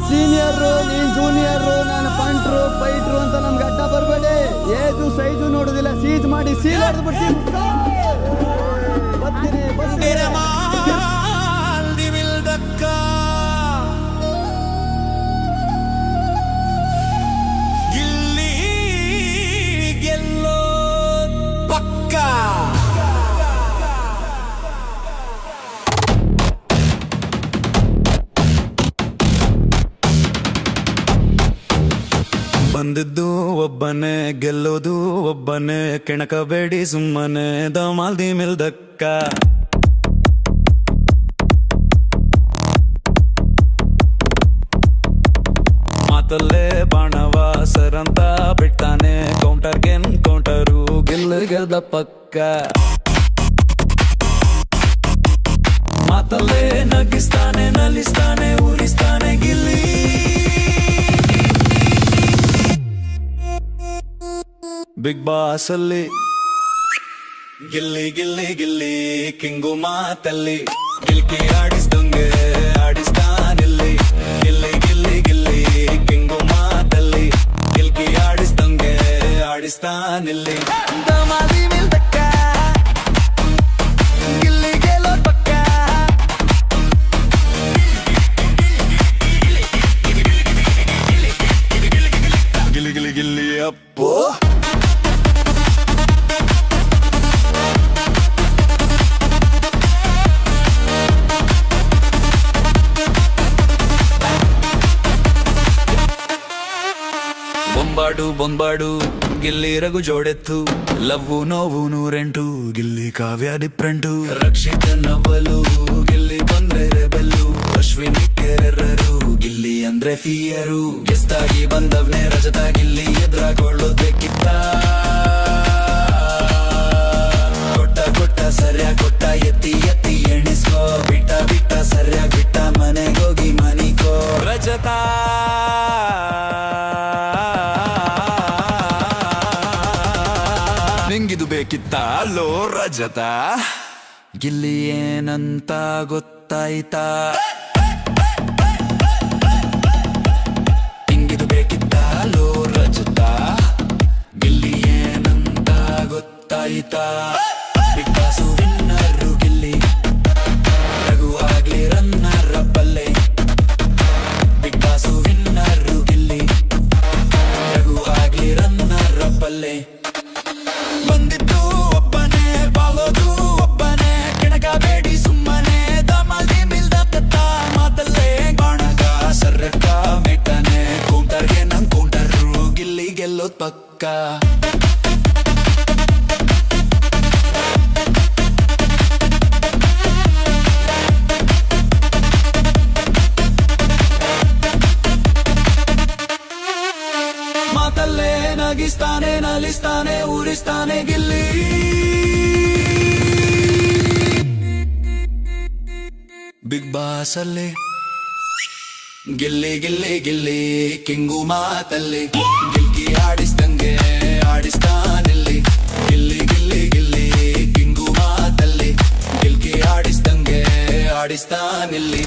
Senior, ನೀನ್ junior, ನಾನು punter ಪೈಟ್ರು ಅಂತ ನಮ್ಗೆ ಅಡ್ಡ ಬರಬೇಡಿ. ಏಜು ಸೈಜು ನೋಡುದಿಲ್ಲ, ಸೀಜ್ ಮಾಡಿ ಸೀಲ್ ಹೊಡೆದು ಬಿಡ್ತೀನಿ. ಗಿಲ್ಲಿ ಗೆಲ್ಲೋ ಪಕ್ಕ. ಬಂದಿದ್ದು ಒಬ್ಬನೇ, ಗೆಲ್ಲೋದು ಒಬ್ಬನೇ, ಕೆಣಕಬೇಡಿ ಸುಮ್ಮನೆ ದಮಾಲ್ದಿ ಮಿಲ್ದಕ್ಕ. ಮಾತಲ್ಲೇ ಬಾಣವ ಸರಂತ ಬಿಡ್ತಾನೆ, ಕೌಂಟರ್ಗೆನ್ ಕೌಂಟರು, ಗೆಲ್ಲದ ಪಕ್ಕ. ಮಾತಲ್ಲೇ ನಗಿಸ್ತಾನೆ, ನಲಿಸ್ತಾನೆ, ಉರಿಸ್ತಾನೆ ಗಿಲ್ಲಿ. ಬಿಗ್ ಬಾಸ್ ಅಲ್ಲಿ ಗಿಲ್ಲಿ ಗಿಲ್ಲಿ ಗಿಲ್ಲಿ ಕಿಂಗು ಮಾತಲ್ಲಿ, ಗಿಲ್ಕಿ ಆಡಿಸ್ದಂಗೆ ಆಡಿಸ್ತಾನಿಲ್ಲಿ. ಗಿಲ್ಲಿ ಗಿಲ್ಲಿ ಗಿಲ್ಲಿ ಕಿಂಗು ಮಾತಲ್ಲಿ, ಗಿಲ್ಕಿ ಆಡಿಸ್ದಂಗೆ ಆಡಿಸ್ತಾನಿಲ್ಲಿ. ದಮಾಲಿ ಮಿಲ್ದಕ್ಕ, ಗಿಲ್ಲಿ ಗೆಲ್ಲೋ ಪಕ್ಕ. ಗಿಲ್ಲಿ ಗಿಲ್ಲಿ ಗಿಲ್ಲಿ ಅಪ್ಪೋ. ಬೊಂಬಾಡು ಬೊಂಬಾಡು ಗಿಲ್ಲಿ ರಘು ಜೋಡೆತ್ತು, ಲವ್ವು ನೋವು ನೂರೆಂಟು, ಗಿಲ್ಲಿ ಕಾವ್ಯ ಡಿಫ್ರೆಂಟು. ರಕ್ಷಿತ ನವಲು ಗಿಲ್ಲಿ ಬಂದ್ರೆ ರೆಬೆಲ್ಲು, ಅಶ್ವಿನಿ ಕೆರರು ಗಿಲ್ಲಿ ಅಂದ್ರೆ ಫಿಯರು. ಗೆಸ್ತಾಗಿ ಬಂದವ್ನೆ ರಜತ, ಗಿಲ್ಲಿ ಎದುರಾಗೊಳ್ಳೋದಕ್ಕಿತ್ತ. ಕೊಟ್ಟ ಕೊಟ್ಟ ಸರಿಯ ಕೊಟ್ಟ, ಎತ್ತಿ ಎತ್ತಿ ಎಣಿಸ್ಕೋ, ಬಿಟ್ಟ ಬಿಟ್ಟ ಸರಿಯ ಬಿಟ್ಟ, ಮನೆಗೋಗಿ ಮನಿಕೋ. ರಜತ ನಿಂಗಿದು ಬೇಕಿತ್ತ ಅಲ್ಲೋ ರಜತ. ಗಿಲ್ಲಿ ಏನಂತ ಗೊತ್ತಾಯ್ತಾ? ನಿಂಗಿದು ಬೇಕಿತ್ತ ಅಲ್ಲೋ ರಜತ. ಗಿಲ್ಲಿ ಏನಂತ ಗೊತ್ತಾಯ್ತಾ? Big boss winner Gilli, Raghu ಆಗ್ಲಿ ರನ್ನರ ಬಲ್ಲೆ. Big boss winner Gilli, Raghu ಆಗ್ಲಿ ರನ್ನರ ಬಲ್ಲೆ. ಬಂದಿದ್ದು ಒಬ್ಬನೇ, ಬಾಳೋದು ಒಬ್ಬನೇ, ಕೆಣಕಬೇಡಿ ಸುಮ್ಮನೆ ದಮಾಲ್ದಿ ಮಿಲ್ದತ್ತ. ಮಾತಲ್ಲೇ ಬಾಣಗ ಸರ್ರಕ್ಕ ಮೆಟ್ಟನೆ, ಕೌಂಟರ್ಗೆ ನಮ್ ಕೌಂಟರು, ಗಿಲ್ಲಿ ಗೆಲ್ಲೋದ್ ಪಕ್ಕ. ಮಾತಲ್ಲೇ ನಗಿಸ್ತಾನೆ, ನಲಿಸ್ತಾನೆ, ಉರಿಸ್ತಾನೆ ಗಿಲ್ಲಿ. ಬಿಗ್ ಬಾಸ್ ಅಲ್ಲಿ ಗಿಲ್ಲಿ ಗಿಲ್ಲಿ ಗಿಲ್ಲಿ ಕಿಂಗು ಮಾತಲ್ಲಿ, ಗಿಲ್ಕಿ ಆಡಿಸ್ದಂಗೆ ಆಡಿಸ್ತಾನಿಲ್ಲಿ. ಗಿಲ್ಲಿ ಗಿಲ್ಲಿ ಗಿಲ್ಲಿ ಕಿಂಗು ಮಾತಲ್ಲಿ, ಗಿಲ್ಕಿ ಆಡಿಸ್ದಂಗೆ ಆಡಿಸ್ತಾನಿಲ್ಲಿ.